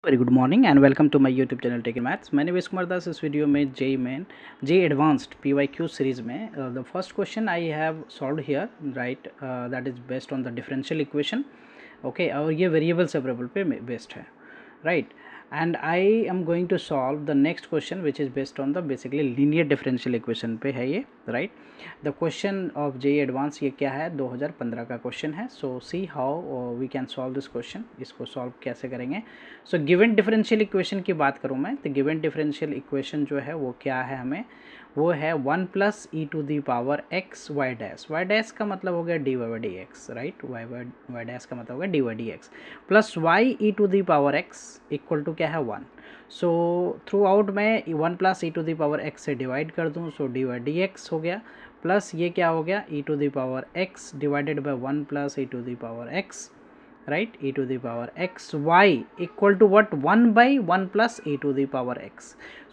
Very good morning and welcome to my YouTube channel Tech Maths. मैंने विश कुमार दास इस video में जे एडवांस्ड पीवाईक्यू सीरीज में the first question I have solve here right, that is based on the differential equation. Okay, और ये variable separable पे based है, राइट। And I am going to solve the next question which is based on the basically linear differential equation पे है ये, right. The question of JEE advance ये क्या है, 2015 का क्वेश्चन है। So see how we can solve this question, इसको solve कैसे करेंगे। सो गिवन डिफरेंशियल इक्वेशन की बात करूँ मैं, तो गिवन डिफरेंशियल इक्वेशन जो है वो क्या है हमें, वो है 1 plus e to the power x y dash का मतलब हो गया d y d x, right. Y dash का मतलब हो गया d y d x plus y e to the power x equal to क्या है 1। सो थ्रू आउट मैं 1 plus e to the power x से डिवाइड कर दूँ, so d y d x हो गया, प्लस ये क्या हो गया ई to the power x divided by 1 plus e to the power x, right, e to the power x y equal to what 1 by 1 plus e to the power x।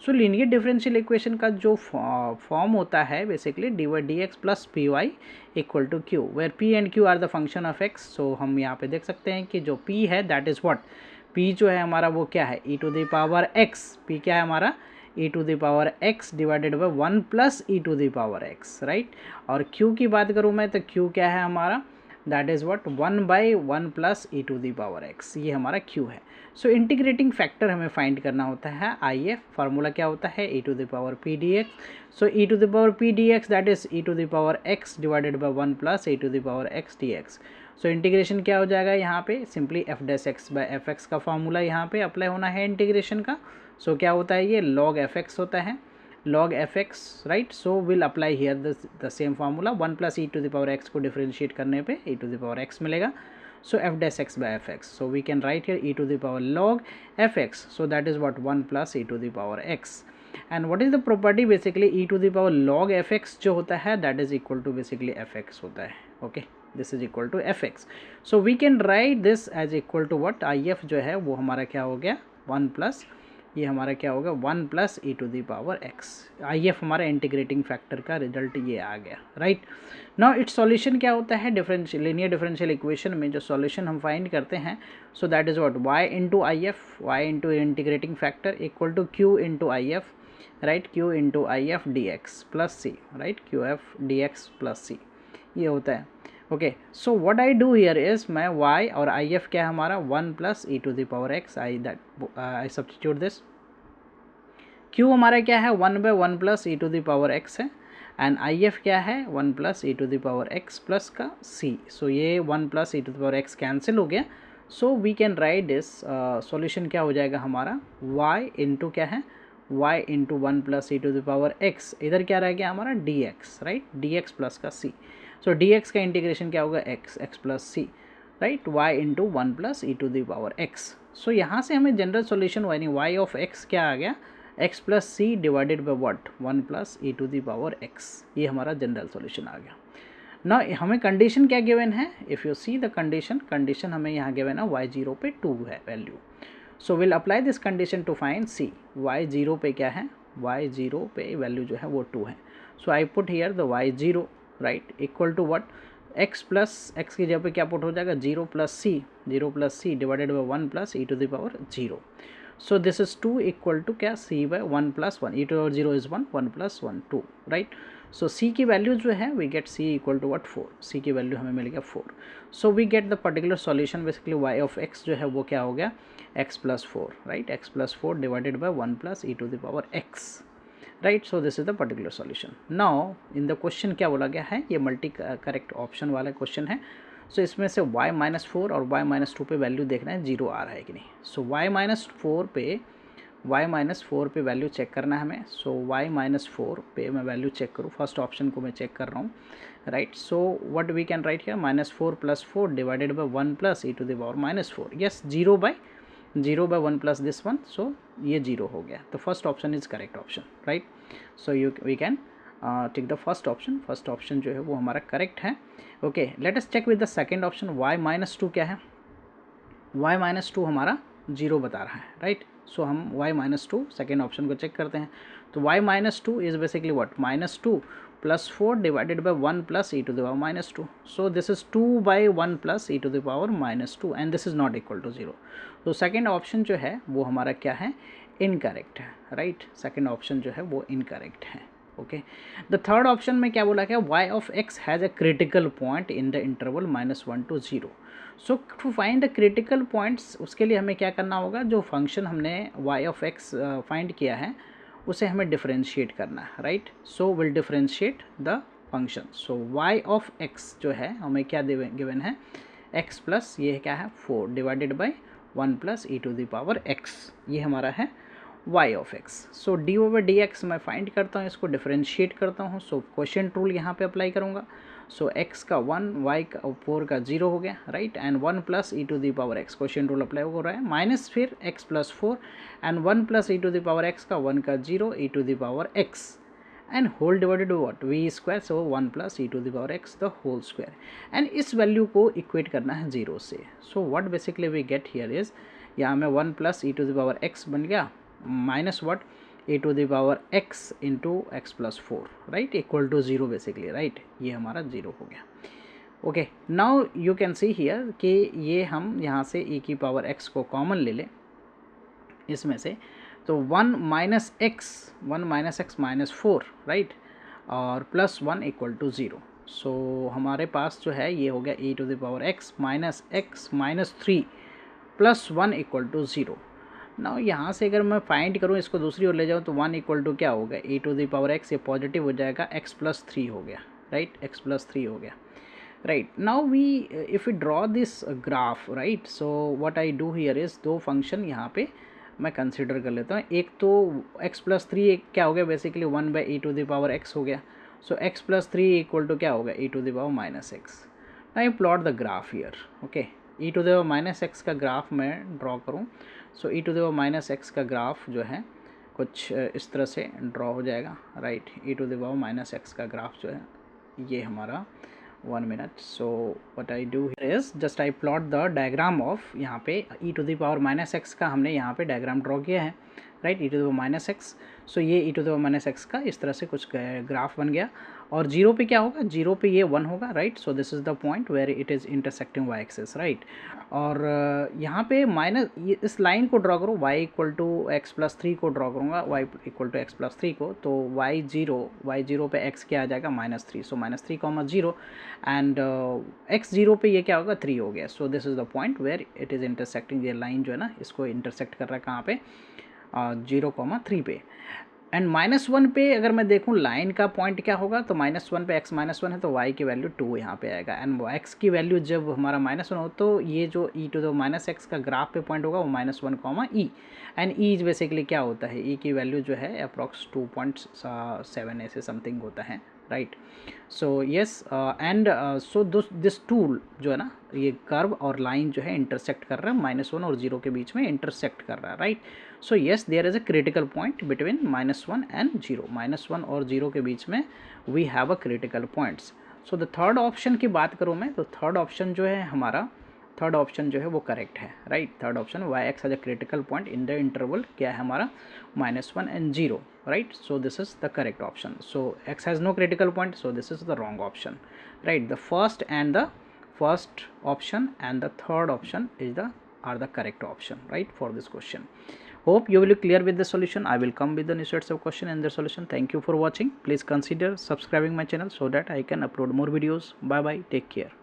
So linear differential equation का जो form होता है basically d y d x plus p y equal to q, where p and q are the function of x। So हम यहाँ पे देख सकते हैं कि जो p है दैट इज़ व्हाट, p जो है हमारा वो क्या है e to the power x, p क्या है हमारा e to the power x divided by 1 plus e to the power x, right. और q की बात करूँ मैं तो q क्या है हमारा, that is what 1 by 1 plus e to the power x, ये हमारा क्यू है। सो इंटीग्रेटिंग फैक्टर हमें फाइंड करना होता है आई एफ, फार्मूला क्या होता है e to the power p d x. So e to the power p d x that is e to the power x divided by 1 plus e to the power x d x. So integration क्या हो जाएगा यहाँ पे, simply F dash x by F x का formula यहाँ पे apply होना है इंटीग्रेशन का। सो क्या होता है ये लॉग एफ एक्स होता है, log fx, right। so we'll apply here the same formula 1 plus e to the power x को differentiate करने पे e to the power x मिलेगा। so f dash x by fx, so we can write here e to the power log fx, so that is what 1 plus e to the power x। and what is the property, basically e to the power log fx जो होता है that is equal to basically fx होता है, okay, this is equal to fx। so we can write this as equal to what if जो है वो हमारा क्या हो गया 1 प्लस, ये हमारा क्या होगा 1 plus e to the power x. I F हमारा इंटीग्रेटिंग फैक्टर का रिजल्ट ये आ गया, राइट। नाउ इट्स सॉल्यूशन क्या होता है डिफरेंशियल लीनियर डिफरेंशियल इक्वेशन में, जो सॉल्यूशन हम फाइंड करते हैं, so that is what y into I F, y into integrating factor equal to q into I F, right, q into I F d x plus c, right, q F d x plus c, ये होता है। Okay, so what I do here is मैं y और I F क्या है हमारा 1 plus e to the power x, I substitute this. q हमारा क्या है 1 by 1 plus e to the power x है, एंड आई एफ क्या है 1 plus e to the power x plus का c। सो ये 1 plus e to the power x cancel हो गया। So we can write this, solution क्या हो जाएगा हमारा y इंटू क्या है y into 1 plus e to the power x, इधर क्या रह गया हमारा dx, राइट, dx प्लस का c। सो dx का इंटीग्रेशन क्या होगा x plus c, right, y into 1 plus e to the power x। So यहाँ से हमें जनरल सॉल्यूशन यानी y ऑफ x क्या आ गया x plus c divided by what 1 plus e to the power x, ये हमारा जनरल सॉल्यूशन आ गया। ना हमें कंडीशन क्या गिवन है, if you see the condition हमें यहाँ गिवन है y0 पे 2 है value. So will apply this condition to find c, y0 पे क्या है y0 पे वैल्यू जो है वो 2 है। So I put here the y0, right, equal to what x plus x की जगह पे क्या पुट हो जाएगा 0 plus c divided by 1 plus e to the power 0। So this is 2 equal to क्या c by 1 plus 1, e to power 0 is 1, 1 plus 1 2, right. So c की value जो है we get c equal to what 4, c की value हमें मिल गया 4। So we get the particular solution, basically y of x जो है वो क्या हो गया x plus 4, right, x plus 4 divided by 1 plus e to the power x, right. So this is the particular solution. Now in the question क्या बोला गया है, ये मल्टी करेक्ट ऑप्शन वाला क्वेश्चन है। सो इसमें से y माइनस 4 और y माइनस 2 पे वैल्यू देखना है 0 आ रहा है कि नहीं। सो y माइनस 4 पे वैल्यू चेक करना है हमें। सो y माइनस 4 पे मैं वैल्यू चेक करूँ, फर्स्ट ऑप्शन को मैं चेक कर रहा हूँ, right. So what we can write here minus 4 plus 4 divided by 1 plus e to the power minus 4, yes 0 by 1 plus this one, so ये 0 हो गया। तो first option is correct option, right. So we can take the first option जो है वो हमारा correct है। Okay, let us check with the second option, y minus 2 क्या है, y माइनस 2 हमारा 0 बता रहा है, राइट। सो हम y माइनस 2 सेकेंड ऑप्शन को चेक करते हैं। तो y minus 2 is basically what -2 plus 4 divided by 1 plus e to the power minus 2. So this is 2 by 1 plus e to the power minus 2 and this is not equal to 0. तो second option जो है वो हमारा क्या है, incorrect है, right. Second option जो है वो इनकरेक्ट है. ओके. द थर्ड ऑप्शन में क्या बोला गया, y of x has a critical point in the interval -1 to 0. So to find the critical points, उसके लिए हमें क्या करना होगा, जो फंक्शन हमने y ऑफ x फाइंड किया है उसे हमें डिफरेंशिएट करना है, right. So will differentiate the function. So y of x जो है हमें क्या गिवन है, x प्लस ये क्या है 4 divided by 1 plus e to the power x, ये हमारा है y of x. So d over d x मैं फाइंड करता हूँ, इसको डिफरेंशिएट करता हूँ. सो क्वोशिएंट रूल यहाँ पे अप्लाई करूँगा. सो x का 1, y का 4 का 0 हो गया, right. And 1 plus e to the power x, quotient rule apply हो रहा है, माइनस फिर x plus 4 and 1 plus e to the power x का 1 का 0 e to the power x and whole divided by v square. So 1 plus e to the power x the whole square. And इस value को equate करना है 0 से. So what basically we get here is, यहाँ में 1 plus e to the power x बन गया minus what e to the power x into x plus 4, right, equal to 0 basically, right. ये हमारा 0 हो गया. Okay. Now you can see here कि ये हम यहाँ से e की पावर x को कॉमन ले लें इसमें से, तो 1 माइनस एक्स माइनस 4, राइट, और प्लस 1 इक्वल टू 0. सो हमारे पास जो है ये हो गया e to the power x minus 3 plus 1 equal to 0. Now यहाँ से अगर मैं फाइंड करूँ, इसको दूसरी ओर ले जाऊँ, तो 1 इक्वल टू क्या होगा, e to the power x, ये पॉजिटिव हो जाएगा, x प्लस 3 हो गया, राइट, x प्लस 3 हो गया, right. Now we if you draw this graph, right, so what I do here is, दो फंक्शन यहाँ पे मैं कंसिडर कर लेता हूँ. एक तो x प्लस 3 क्या हो गया, basically 1 by e to the power x हो गया. So x plus 3 equal to क्या होगा, e to the power minus x. Now you plot the graph here. Okay. e to the power minus x का graph मैं draw करूँ. So e to the power minus x का graph जो है कुछ इस तरह से ड्रॉ हो जाएगा, right. e to the power minus x का ग्राफ जो है ये हमारा 1 minute. So what I do is just I plot the diagram of, यहाँ पे e to the power minus x का हमने यहाँ पे डायग्राम ड्रॉ किया है, right, e to the power minus x. So ये e to the power minus x का इस तरह से कुछ ग्राफ बन गया. और 0 पे क्या होगा, 0 पे ये 1 होगा, right. So this is the point where it is intersecting y axis, right. और यहाँ पे माइनस इस लाइन को ड्रॉ करो, y equal to x plus 3 को ड्रॉ करूँगा, y equal to x plus 3 को. तो y0 पे x क्या आ जाएगा, -3. सो -3 0 एंड x0 पे ये क्या होगा, 3 हो गया. So this is the point where it is intersecting. ये लाइन जो है ना इसको इंटरसेक्ट कर रहा है कहाँ पे, 0,3 पे. एंड -1 पे अगर मैं देखूँ लाइन का पॉइंट क्या होगा, तो -1 पे x -1 है तो y की वैल्यू 2 यहाँ पे आएगा. एंड x की वैल्यू जब हमारा -1 हो तो ये जो e to the minus x का ग्राफ पे पॉइंट होगा वो -1, e. एंड e बेसिकली क्या होता है, e की वैल्यू जो है अप्रॉक्स 2.7 ऐसे समथिंग होता है, right. So yes and so this tool जो है ना, ये कर्व और लाइन जो है इंटरसेक्ट कर रहा है, -1 और 0 के बीच में इंटरसेक्ट कर रहा है, right. So yes there is a critical point between -1 and 0. -1 और 0 के बीच में we have a critical points. So the third option की बात करूँ मैं, तो थर्ड ऑप्शन जो है हमारा, थर्ड ऑप्शन जो है वो करेक्ट है, right. Third option y x has a critical point in the interval क्या है हमारा, -1 and 0, right. So this is the correct option. So x has no critical point, so this is the wrong option, right. The first option and the third option are the correct option, right, for this question. Hope you will be clear with the solution. I will come with the new sets of question and their solution. Thank you for watching. Please consider subscribing my channel so that I can upload more videos. Bye bye. Take care.